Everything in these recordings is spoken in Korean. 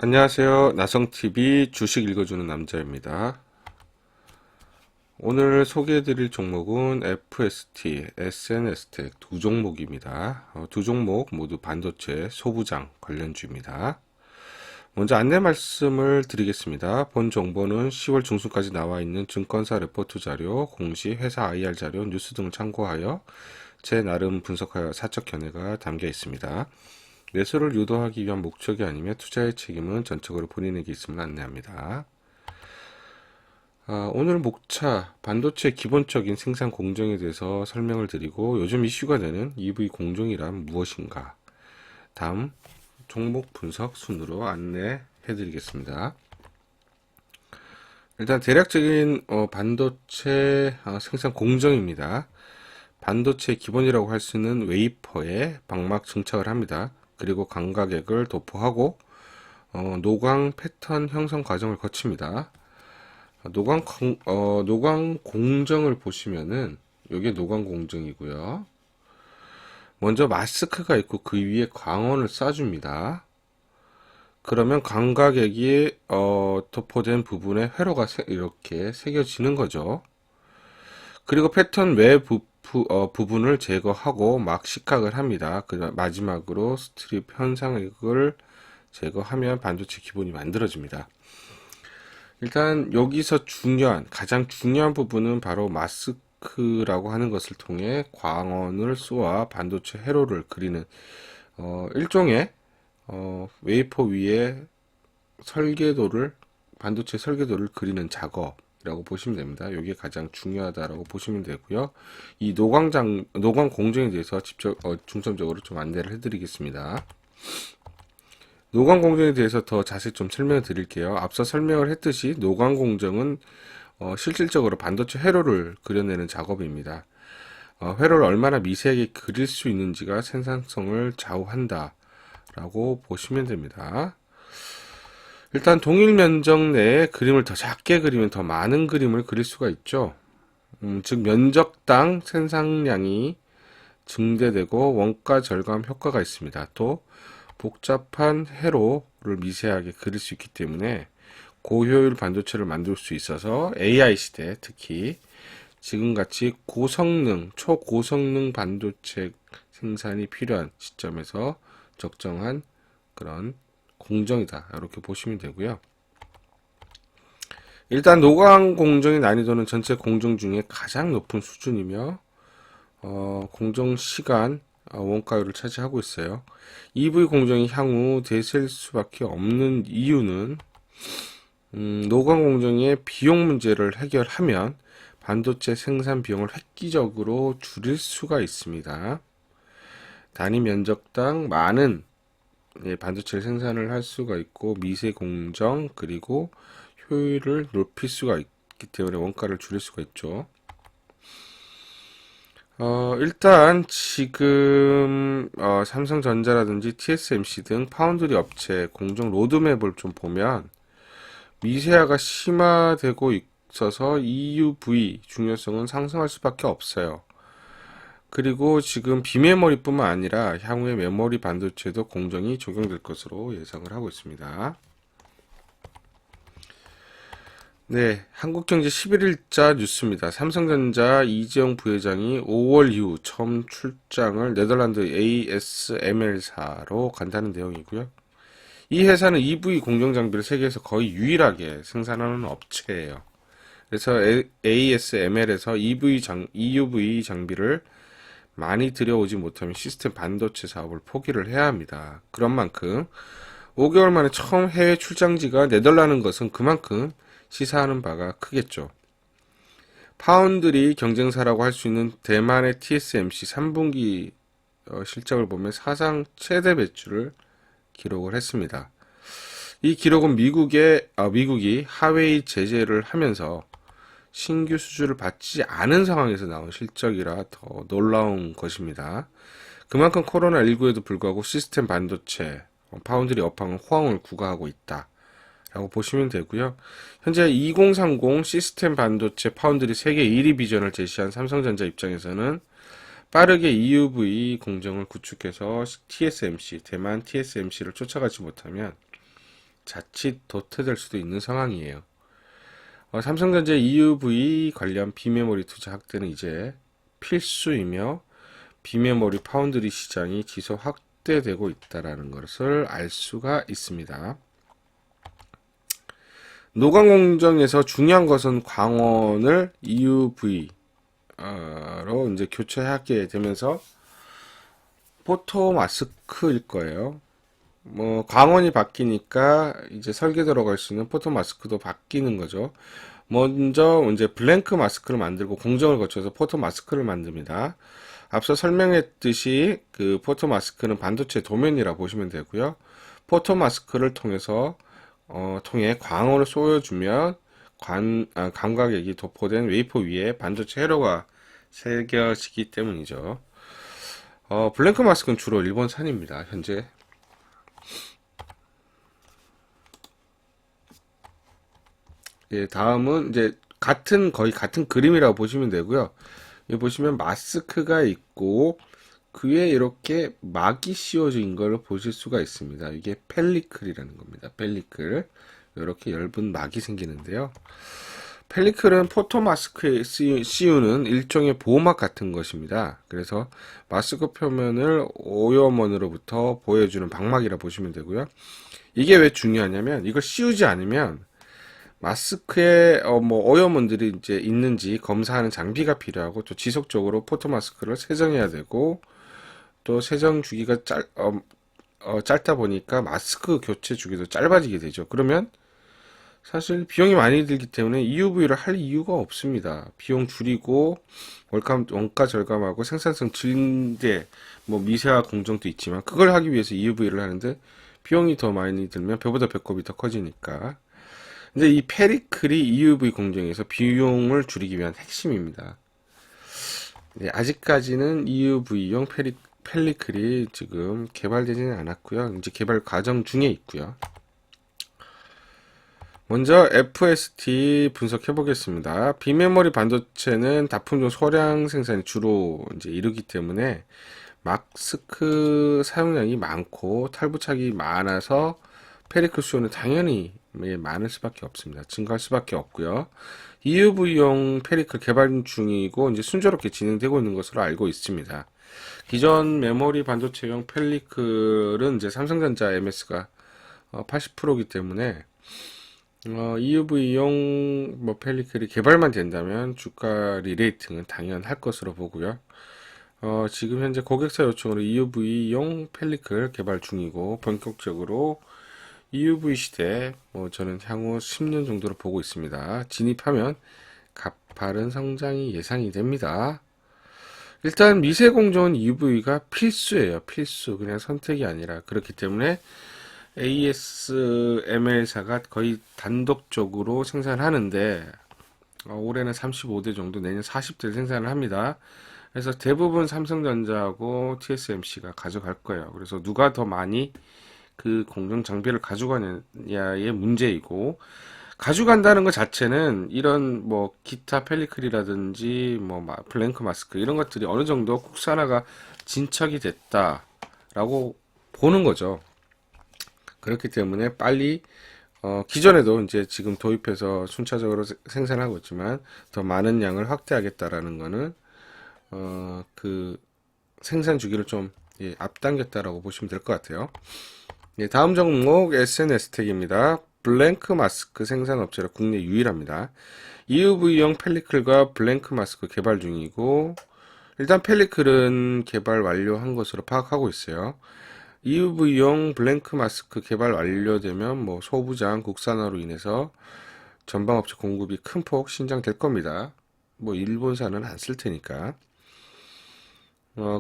안녕하세요. 나성TV 주식 읽어주는 남자입니다. 오늘 소개해드릴 종목은 FST, SNS텍 두 종목입니다. 두 종목 모두 반도체 소부장 관련주입니다. 먼저 안내 말씀을 드리겠습니다. 본 정보는 10월 중순까지 나와 있는 증권사 레포트 자료, 공시, 회사 IR 자료, 뉴스 등을 참고하여 제 나름 분석하여 사적 견해가 담겨 있습니다. 매수를 유도하기 위한 목적이 아니며 투자의 책임은 전적으로 본인에게 있음을 안내합니다. 오늘 목차 반도체 기본적인 생산 공정에 대해서 설명을 드리고 요즘 이슈가 되는 EV 공정이란 무엇인가 다음 종목 분석 순으로 안내해 드리겠습니다. 일단 대략적인 반도체 생산 공정입니다. 반도체 기본이라고 할 수 있는 웨이퍼에 방막 증착을 합니다. 그리고 광각액을 도포하고 노광 패턴 형성 과정을 거칩니다. 노광 공정을 보시면은 이게 노광 공정이고요. 먼저 마스크가 있고 그 위에 광원을 쏴줍니다. 그러면 광각액이 도포된 부분에 회로가 이렇게 새겨지는 거죠. 그리고 패턴 외 부분을 제거하고 막 식각을 합니다. 마지막으로 스트립 현상액을 제거하면 반도체 기본이 만들어집니다. 일단 여기서 가장 중요한 부분은 바로 마스크라고 하는 것을 통해 광원을 쏘아 반도체 회로를 그리는 일종의 웨이퍼 위에 반도체 설계도를 그리는 작업이라고 보시면 됩니다. 이게 가장 중요하다라고 보시면 되고요. 이 노광 공정에 대해서 중점적으로 좀 안내를 해드리겠습니다. 노광 공정에 대해서 더 자세히 좀 설명을 드릴게요. 앞서 설명을 했듯이 노광 공정은 실질적으로 반도체 회로를 그려내는 작업입니다. 회로를 얼마나 미세하게 그릴 수 있는지가 생산성을 좌우한다 라고 보시면 됩니다. 일단 동일 면적 내에 그림을 더 작게 그리면 더 많은 그림을 그릴 수가 있죠. 즉 면적당 생산량이 증대되고 원가 절감 효과가 있습니다. 또 복잡한 회로를 미세하게 그릴 수 있기 때문에 고효율 반도체를 만들 수 있어서 AI 시대 특히 지금같이 초고성능 반도체 생산이 필요한 시점에서 적정한 그런 공정이다. 이렇게 보시면 되고요. 일단 노광 공정의 난이도는 전체 공정 중에 가장 높은 수준이며 공정 시간 원가율을 차지하고 있어요. EV 공정이 향후 대세일 수밖에 없는 이유는 노광 공정의 비용 문제를 해결하면 반도체 생산 비용을 획기적으로 줄일 수가 있습니다. 단위 면적당 많은 반도체 생산을 할 수가 있고 미세 공정 그리고 효율을 높일 수가 있기 때문에 원가를 줄일 수가 있죠. 일단 지금 삼성전자라든지 TSMC 등 파운드리 업체 공정 로드맵을 좀 보면 미세화가 심화되고 있어서 EUV 중요성은 상승할 수밖에 없어요. 그리고 지금 비메모리뿐만 아니라 향후에 메모리 반도체도 공정이 적용될 것으로 예상을 하고 있습니다. 네, 한국경제 11일자 뉴스입니다. 삼성전자 이재용 부회장이 5월 이후 처음 출장을 네덜란드 ASML사로 간다는 내용이고요. 이 회사는 EV 공정 장비를 세계에서 거의 유일하게 생산하는 업체예요. 그래서 ASML에서 EUV 장비를 많이 들여오지 못하면 시스템 반도체 사업을 포기를 해야 합니다. 그런 만큼 5개월 만에 처음 해외 출장지가 네덜란드인 것은 그만큼 시사하는 바가 크겠죠. 파운드리 경쟁사라고 할 수 있는 대만의 TSMC 3분기 실적을 보면 사상 최대 매출을 기록을 했습니다. 이 기록은 미국이 하웨이 제재를 하면서 신규 수주를 받지 않은 상황에서 나온 실적이라 더 놀라운 것입니다. 그만큼 코로나19에도 불구하고 시스템 반도체, 파운드리 업황은 호황을 구가하고 있다. 라고 보시면 되고요. 현재 2030 시스템 반도체 파운드리 세계 1위 비전을 제시한 삼성전자 입장에서는 빠르게 EUV 공정을 구축해서 대만 TSMC를 쫓아가지 못하면 자칫 도태될 수도 있는 상황이에요. 삼성전자 EUV 관련 비메모리 투자 확대는 이제 필수이며 비메모리 파운드리 시장이 지속 확대되고 있다는 것을 알 수가 있습니다. 노광 공정에서 중요한 것은 광원을 EUV로 이제 교체하게 되면서 포토 마스크일 거예요. 뭐 광원이 바뀌니까 이제 설계 들어갈 수 있는 포토 마스크도 바뀌는 거죠. 먼저 이제 블랭크 마스크를 만들고 공정을 거쳐서 포토 마스크를 만듭니다. 앞서 설명했듯이 그 포토 마스크는 반도체 도면이라 보시면 되고요. 포토 마스크를 통해 광원을 쏘여주면 감각액이 도포된 웨이퍼 위에 반도체 회로가 새겨지기 때문이죠. 블랭크 마스크는 주로 일본산입니다. 현재. 예, 다음은 이제 거의 같은 그림이라고 보시면 되고요. 여기 보시면 마스크가 있고 그 위에 이렇게 막이 씌워진 걸 보실 수가 있습니다. 이게 펠리클이라는 겁니다. 펠리클. 이렇게 얇은 막이 생기는데요. 펠리클은 포토 마스크에 씌우는 일종의 보호막 같은 것입니다. 그래서 마스크 표면을 오염원으로부터 보호해주는 방막이라 보시면 되고요. 이게 왜 중요하냐면 이걸 씌우지 않으면 마스크에 오염원들이 이제 있는지 검사하는 장비가 필요하고 또 지속적으로 포토 마스크를 세정해야 되고 또 세정 주기가 짧다 보니까 마스크 교체 주기도 짧아지게 되죠. 그러면 사실 비용이 많이 들기 때문에 EUV를 할 이유가 없습니다. 비용 줄이고 원가 절감하고 생산성 증대, 뭐 미세화 공정도 있지만 그걸 하기 위해서 EUV를 하는데 비용이 더 많이 들면 배보다 배꼽이 더 커지니까. 근데 이 펠리클이 EUV 공정에서 비용을 줄이기 위한 핵심입니다. 네, 아직까지는 EUV용 펠리클이 지금 개발되지는 않았고요. 이제 개발 과정 중에 있고요. 먼저 FST 분석해 보겠습니다. 비메모리 반도체는 다품종 소량 생산이 주로 이제 이루기 때문에 마스크 사용량이 많고 탈부착이 많아서 펠리클 수요는 당연히 많을 수밖에 없습니다. 증가할 수밖에 없고요. EUV용 펠리클 개발 중이고 이제 순조롭게 진행되고 있는 것으로 알고 있습니다. 기존 메모리 반도체용 펠리클은 이제 삼성전자 MS가 80%이기 때문에 EUV용 펠리클이 개발만 된다면 주가 리레이팅은 당연할 것으로 보고요. 지금 현재 고객사 요청으로 EUV용 펠리클 개발 중이고 본격적으로 EUV 시대 저는 향후 10년 정도로 보고 있습니다. 진입하면 가파른 성장이 예상이 됩니다. 일단 미세 공정은 EUV가 필수예요. 필수. 그냥 선택이 아니라. 그렇기 때문에 ASML사가 거의 단독적으로 생산하는데 올해는 35대 정도, 내년 40대를 생산을 합니다. 그래서 대부분 삼성전자하고 TSMC가 가져갈 거예요. 그래서 누가 더 많이 그 공정 장비를 가져가느냐의 문제이고, 가져간다는 것 자체는 이런 기타 펠리클이라든지 블랭크 마스크 이런 것들이 어느 정도 국산화가 진척이 됐다라고 보는 거죠. 그렇기 때문에 빨리 기존에도 이제 지금 도입해서 순차적으로 생산하고 있지만 더 많은 양을 확대하겠다라는 거는 그 생산 주기를 좀 앞당겼다라고 보시면 될 것 같아요. 다음 종목 SNS텍입니다. 블랭크 마스크 생산 업체로 국내 유일합니다. EUV용 펠리클과 블랭크 마스크 개발 중이고 일단 펠리클은 개발 완료한 것으로 파악하고 있어요. EUV용 블랭크 마스크 개발 완료되면 소부장 국산화로 인해서 전방업체 공급이 큰 폭 신장될 겁니다. 일본산은 안 쓸 테니까.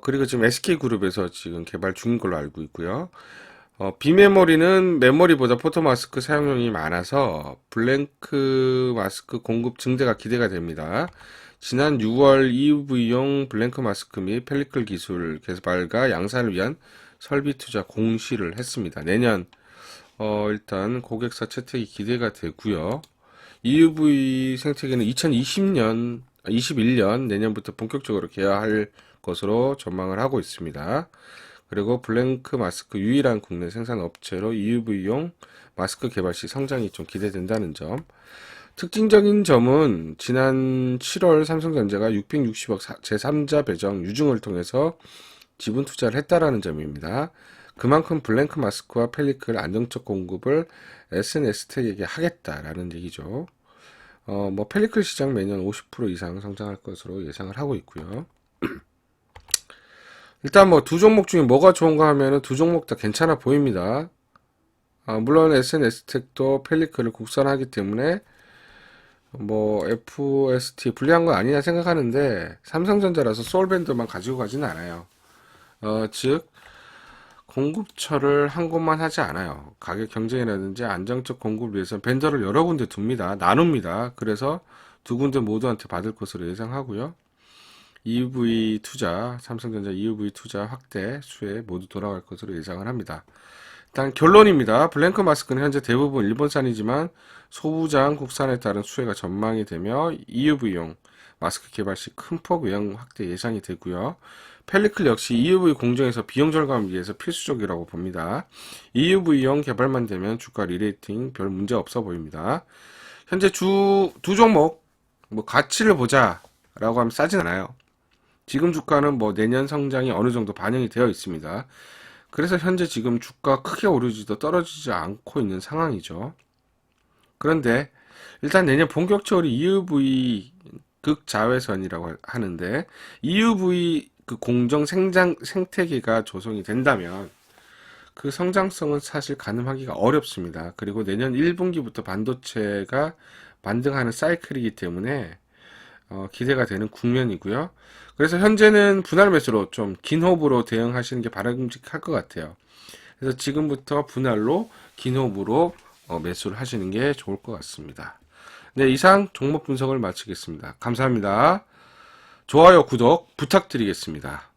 그리고 지금 SK그룹에서 지금 개발 중인 걸로 알고 있고요. 비메모리는 메모리보다 포토마스크 사용량이 많아서 블랭크 마스크 공급 증대가 기대가 됩니다. 지난 6월 EUV용 블랭크 마스크 및 펠리클 기술 개발과 양산을 위한 설비 투자 공시를 했습니다. 내년 일단 고객사 채택이 기대가 되고요. EUV 생태계는 21년 내년부터 본격적으로 개화할 것으로 전망을 하고 있습니다. 그리고 블랭크 마스크 유일한 국내 생산 업체로 EUV용 마스크 개발 시 성장이 좀 기대된다는 점. 특징적인 점은 지난 7월 삼성전자가 660억 제3자 배정 유증을 통해서 지분 투자를 했다라는 점입니다. 그만큼 블랭크 마스크와 펠리클 안정적 공급을 SNS텍에게 하겠다라는 얘기죠. 뭐 펠리클 시장 매년 50% 이상 성장할 것으로 예상을 하고 있고요. 일단 뭐 두 종목 중에 뭐가 좋은가 하면은 두 종목 다 괜찮아 보입니다. 물론 SNS텍도 펠리클을 국산하기 때문에 뭐 FST 불리한 건 아니냐 생각하는데 삼성전자라서 소울밴드만 가지고 가지는 않아요. 즉 공급처를 한 곳만 하지 않아요. 가격 경쟁이라든지 안정적 공급을 위해서 벤더를 여러 군데 둡니다. 나눕니다. 그래서 두 군데 모두한테 받을 것으로 예상하고요. EUV 투자, 삼성전자 EUV 투자 확대 수에 모두 돌아갈 것으로 예상을 합니다. 일단 결론입니다. 블랭크 마스크는 현재 대부분 일본산이지만 소부장 국산에 따른 수혜가 전망이 되며 EUV용 마스크 개발 시 큰 폭 외형 확대 예상이 되고요. 펠리클 역시 EUV 공정에서 비용 절감을 위해서 필수적이라고 봅니다. EUV용 개발만 되면 주가 리레이팅 별 문제 없어 보입니다. 현재 두 종목 뭐 가치를 보자 라고 하면 싸진 않아요. 지금 주가는 뭐 내년 성장이 어느 정도 반영이 되어 있습니다. 그래서 현재 지금 주가 크게 오르지도 떨어지지 않고 있는 상황이죠. 그런데 일단 내년 본격적으로 EUV 극자외선이라고 하는데 EUV 그 공정 생태계가 조성이 된다면 그 성장성은 사실 가늠하기가 어렵습니다. 그리고 내년 1분기부터 반도체가 반등하는 사이클이기 때문에 기대가 되는 국면이고요. 그래서 현재는 분할 매수로 좀 긴 호흡으로 대응하시는 게 바람직할 것 같아요. 그래서 지금부터 분할로 긴 호흡으로 매수를 하시는 게 좋을 것 같습니다. 네, 이상 종목 분석을 마치겠습니다. 감사합니다. 좋아요, 구독 부탁드리겠습니다.